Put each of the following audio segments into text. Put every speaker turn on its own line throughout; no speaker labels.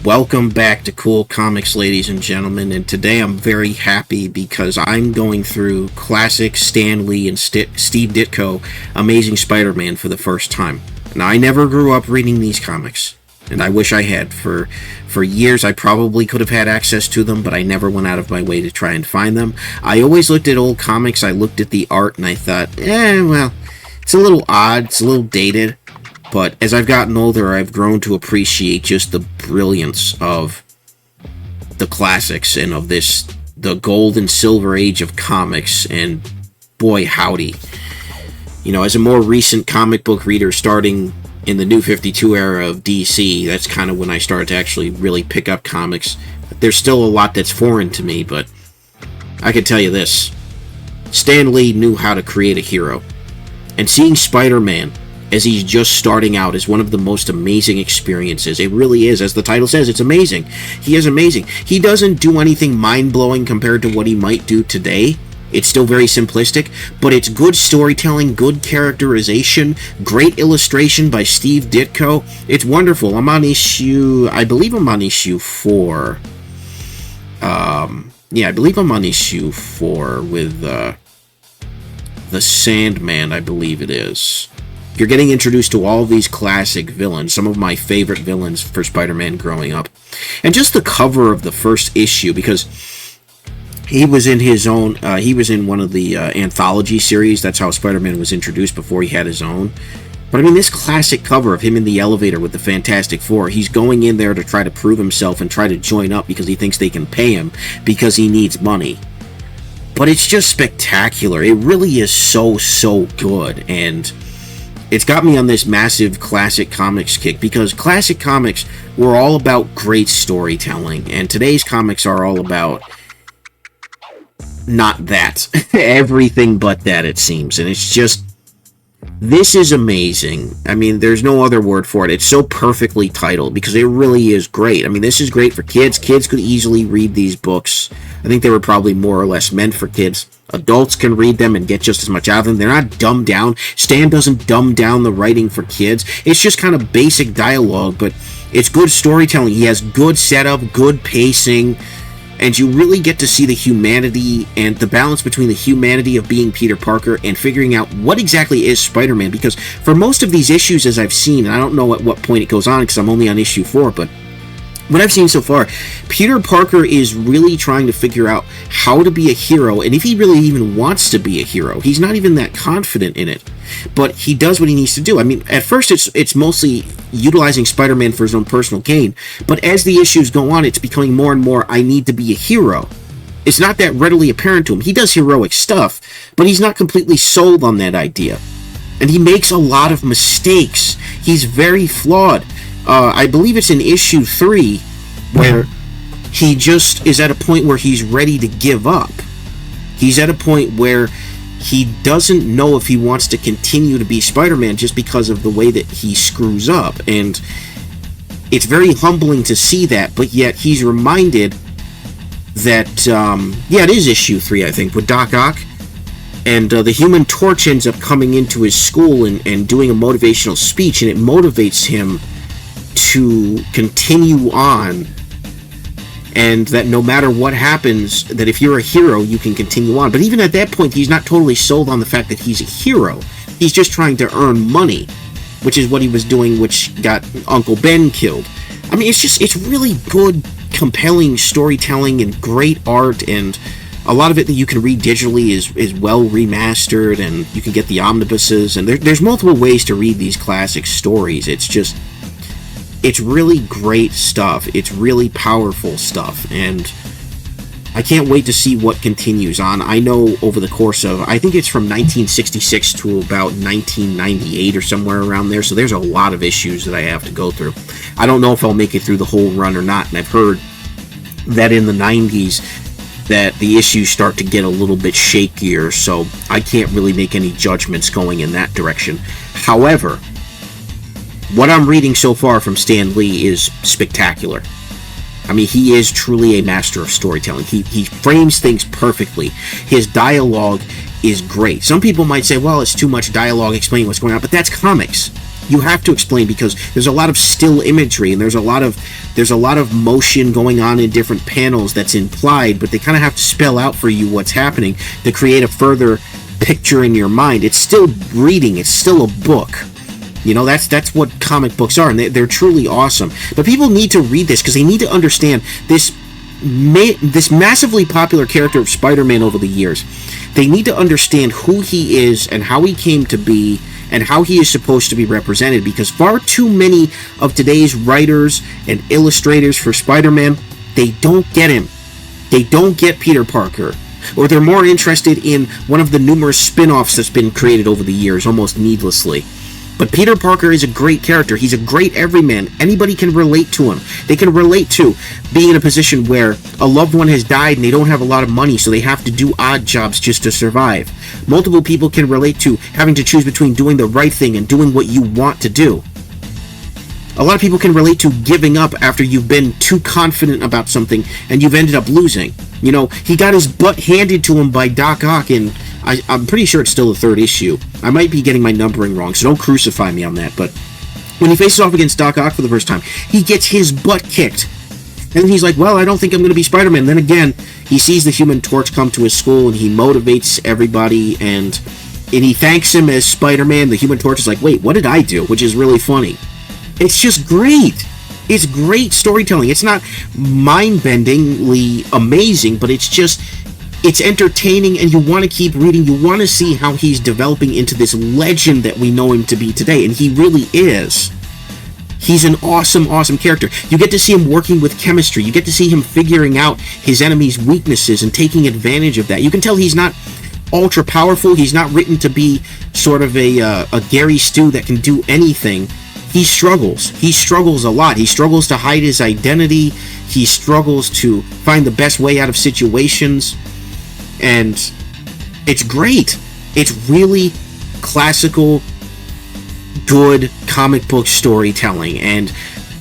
Welcome back to Cool Comics, ladies and gentlemen, and today I'm very happy because I'm going through classic Stan Lee and Steve Ditko Amazing Spider-Man for the first time. Now, I never grew up reading these comics, and I wish I had. For years, I probably could have had access to them, but I never went out of my way to try and find them. I always looked at old comics, I looked at the art, and I thought, well, it's a little odd, it's a little dated. But as I've gotten older, I've grown to appreciate just the brilliance of the classics and of the gold and silver age of comics. And boy, howdy. You know, as a more recent comic book reader starting in the New 52 era of DC, that's kind of when I started to actually really pick up comics. There's still a lot that's foreign to me, but I can tell you this. Stan Lee knew how to create a hero. And seeing Spider-Man as he's just starting out is one of the most amazing experiences. It really is. As the title says, it's amazing. He is amazing. He doesn't do anything mind-blowing compared to what he might do today. It's still very simplistic, but it's good storytelling, good characterization, great illustration by Steve Ditko. It's wonderful. I believe I'm on issue 4. I believe I'm on issue 4 with the Sandman, I believe it is. You're getting introduced to all these classic villains, some of my favorite villains for Spider-Man growing up. And just the cover of the first issue, because he was in one of the anthology series. That's how Spider-Man was introduced before he had his own. But I mean, this classic cover of him in the elevator with the Fantastic Four, he's going in there to try to prove himself and try to join up because he thinks they can pay him because he needs money. But it's just spectacular. It really is so good, and it's got me on this massive classic comics kick, because classic comics were all about great storytelling, and today's comics are all about not that. Everything but that, it seems. And it's just, this is amazing. I mean, there's no other word for it. It's so perfectly titled, because it really is great. I mean, this is great for kids. Kids could easily read these books. I think they were probably more or less meant for kids. Adults can read them and get just as much out of them. They're not dumbed down. Stan doesn't dumb down the writing for kids. It's just kind of basic dialogue, but it's good storytelling. He has good setup, good pacing, and you really get to see the humanity and the balance between the humanity of being Peter Parker and figuring out what exactly is Spider-Man. Because for most of these issues, as I've seen, and I don't know at what point it goes on because I'm only on issue 4, but what I've seen so far, Peter Parker is really trying to figure out how to be a hero, and if he really even wants to be a hero. He's not even that confident in it, but he does what he needs to do. I mean, at first it's mostly utilizing Spider-Man for his own personal gain, but as the issues go on, it's becoming more and more, I need to be a hero. It's not that readily apparent to him. He does heroic stuff, but he's not completely sold on that idea. And he makes a lot of mistakes. He's very flawed. I believe it's in issue 3 where he just is at a point where he's ready to give up. He's at a point where he doesn't know if he wants to continue to be Spider-Man just because of the way that he screws up. And it's very humbling to see that, but yet he's reminded that, it is issue 3, I think, with Doc Ock. And the Human Torch ends up coming into his school and doing a motivational speech, and it motivates him to continue on, and that no matter what happens, that if you're a hero, you can continue on. But even at that point, he's not totally sold on the fact that he's a hero. He's just trying to earn money, which is what he was doing, which got Uncle Ben killed. I mean, it's really good, compelling storytelling and great art, and a lot of it that you can read digitally is well remastered, and you can get the omnibuses, and there's multiple ways to read these classic stories. It's really great stuff. It's really powerful stuff, and I can't wait to see what continues on. I know over the course of, I think it's from 1966 to about 1998 or somewhere around there, so there's a lot of issues that I have to go through. I don't know if I'll make it through the whole run or not, and I've heard that in the 90s that the issues start to get a little bit shakier, so I can't really make any judgments going in that direction. However, what I'm reading so far from Stan Lee is spectacular. I mean, he is truly a master of storytelling. He frames things perfectly. His dialogue is great. Some people might say, well, it's too much dialogue explaining what's going on, but that's comics. You have to explain, because there's a lot of still imagery, and there's a lot of motion going on in different panels that's implied, but they kind of have to spell out for you what's happening to create a further picture in your mind. It's still reading. It's still a book. You know, that's what comic books are, and they're truly awesome. But people need to read this because they need to understand this massively popular character of Spider-Man over the years. They need to understand who he is and how he came to be and how he is supposed to be represented, because far too many of today's writers and illustrators for Spider-Man, they don't get him. They don't get Peter Parker. Or they're more interested in one of the numerous spin-offs that's been created over the years, almost needlessly. But Peter Parker is a great character. He's a great everyman. Anybody can relate to him. They can relate to being in a position where a loved one has died and they don't have a lot of money, so they have to do odd jobs just to survive. Multiple people can relate to having to choose between doing the right thing and doing what you want to do. A lot of people can relate to giving up after you've been too confident about something and you've ended up losing. You know, he got his butt handed to him by Doc Ock, and I'm pretty sure it's still the 3rd issue. I might be getting my numbering wrong, so don't crucify me on that. But when he faces off against Doc Ock for the first time, he gets his butt kicked. And he's like, well, I don't think I'm going to be Spider-Man. Then again, he sees the Human Torch come to his school, and he motivates everybody, and he thanks him as Spider-Man. The Human Torch is like, wait, what did I do? Which is really funny. It's just great. It's great storytelling. It's not mind-bendingly amazing, but it's entertaining, and you want to keep reading. You want to see how he's developing into this legend that we know him to be today, and he really is. He's an awesome, awesome character. You get to see him working with chemistry. You get to see him figuring out his enemy's weaknesses and taking advantage of that. You can tell he's not ultra powerful. He's not written to be sort of a Gary Stu that can do anything. He struggles. He struggles a lot. He struggles to hide his identity. He struggles to find the best way out of situations. And it's great. It's really classical, good comic book storytelling. And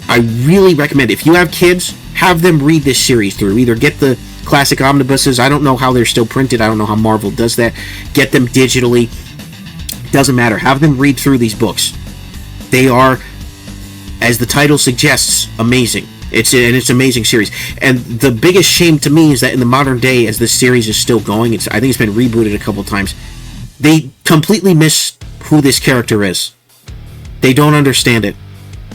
I really recommend, if you have kids, have them read this series through. Either get the classic omnibuses. I don't know how they're still printed. I don't know how Marvel does that. Get them digitally. Doesn't matter. Have them read through these books. They are, as the title suggests, amazing. It's an amazing series. And the biggest shame to me is that in the modern day, as this series is still going, I think it's been rebooted a couple times, they completely miss who this character is. They don't understand it.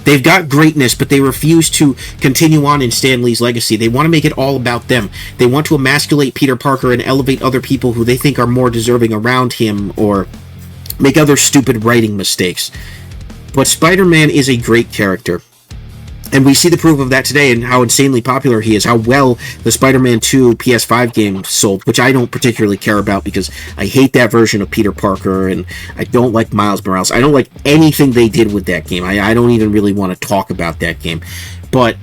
They've got greatness, but they refuse to continue on in Stan Lee's legacy. They want to make it all about them. They want to emasculate Peter Parker and elevate other people who they think are more deserving around him, or make other stupid writing mistakes. But Spider-Man is a great character. And we see the proof of that today and how insanely popular he is, how well the Spider-Man 2 PS5 game sold, which I don't particularly care about because I hate that version of Peter Parker, and I don't like Miles Morales. I don't like anything they did with that game. I don't even really want to talk about that game. But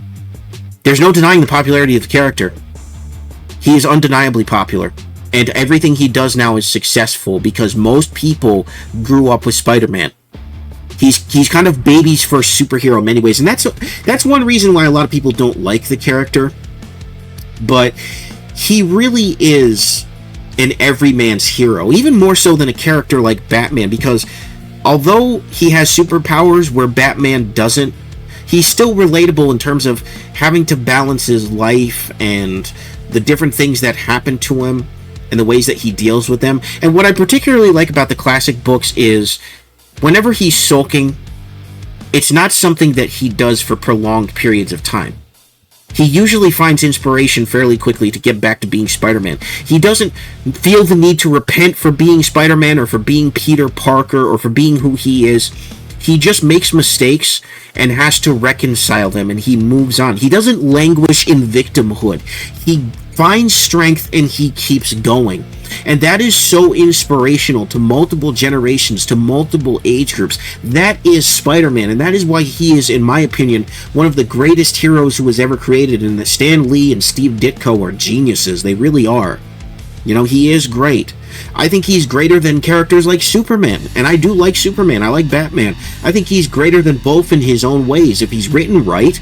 there's no denying the popularity of the character. He is undeniably popular. And everything he does now is successful because most people grew up with Spider-Man. He's kind of baby's first superhero in many ways, and that's one reason why a lot of people don't like the character. But he really is an everyman's hero, even more so than a character like Batman, because although he has superpowers where Batman doesn't, he's still relatable in terms of having to balance his life and the different things that happen to him and the ways that he deals with them. And what I particularly like about the classic books is whenever he's sulking, it's not something that he does for prolonged periods of time. He usually finds inspiration fairly quickly to get back to being Spider-Man. He doesn't feel the need to repent for being Spider-Man or for being Peter Parker or for being who he is. He just makes mistakes and has to reconcile them, and he moves on. He doesn't languish in victimhood. He finds strength and he keeps going. And that is so inspirational to multiple generations, to multiple age groups. That is Spider-Man, and that is why he is, in my opinion, one of the greatest heroes who was ever created, and that Stan Lee and Steve Ditko are geniuses. They really are. You know, he is great. I think he's greater than characters like Superman, and I do like Superman. I like Batman. I think he's greater than both in his own ways if he's written right,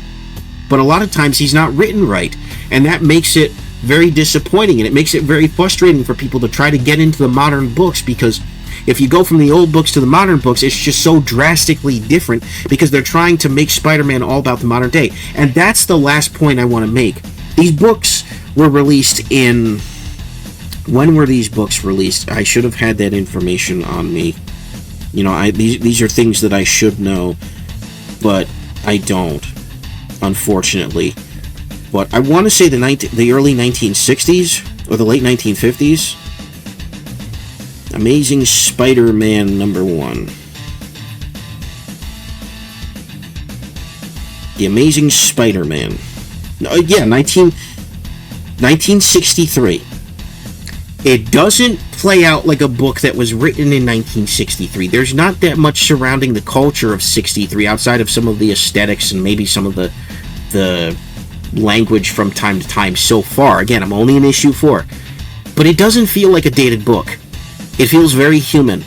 but a lot of times he's not written right, and that makes it very disappointing, and it makes it very frustrating for people to try to get into the modern books, because If you go from the old books to the modern books, it's just so drastically different because they're trying to make Spider-Man all about the modern day. And that's the last point I want to make. These books were released in... When were these books released? I should have had that information on me. You know, these are things that I should know, but I don't, unfortunately. But I want to say the early 1960s or the late 1950s. Amazing Spider-Man #1. The Amazing Spider-Man. Yeah, 1963. It doesn't play out like a book that was written in 1963. There's not that much surrounding the culture of 63 outside of some of the aesthetics and maybe some of the language from time to time so far. Again, I'm only in issue 4. But it doesn't feel like a dated book. It feels very human.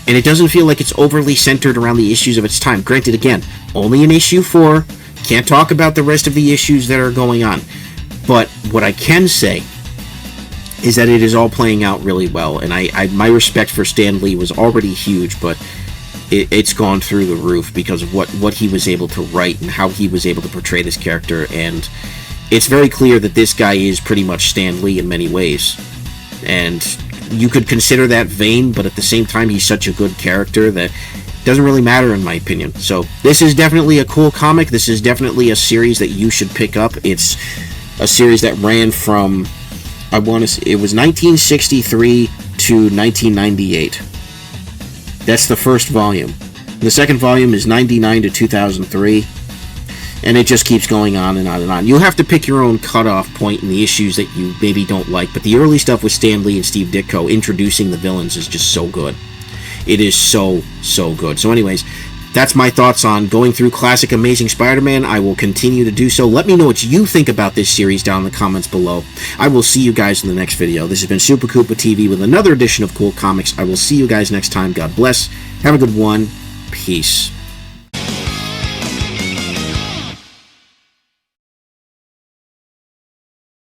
And it doesn't feel like it's overly centered around the issues of its time. Granted, again, only in issue 4. Can't talk about the rest of the issues that are going on. But what I can say is that it is all playing out really well. And my respect for Stan Lee was already huge, but it's gone through the roof because of what he was able to write and how he was able to portray this character. And it's very clear that this guy is pretty much Stan Lee in many ways. And you could consider that vain, but at the same time, he's such a good character that it doesn't really matter in my opinion. So this is definitely a cool comic. This is definitely a series that you should pick up. It's a series that ran from, I want to say, it was 1963 to 1998. That's the first volume. The second volume is 99 to 2003. And it just keeps going on and on and on. You'll have to pick your own cutoff point in the issues that you maybe don't like. But the early stuff with Stan Lee and Steve Ditko introducing the villains is just so good. It is so, so good. So anyways, that's my thoughts on going through classic Amazing Spider-Man. I will continue to do so. Let me know what you think about this series down in the comments below. I will see you guys in the next video. This has been Super Koopa TV with another edition of Cool Comics. I will see you guys next time. God bless. Have a good one. Peace.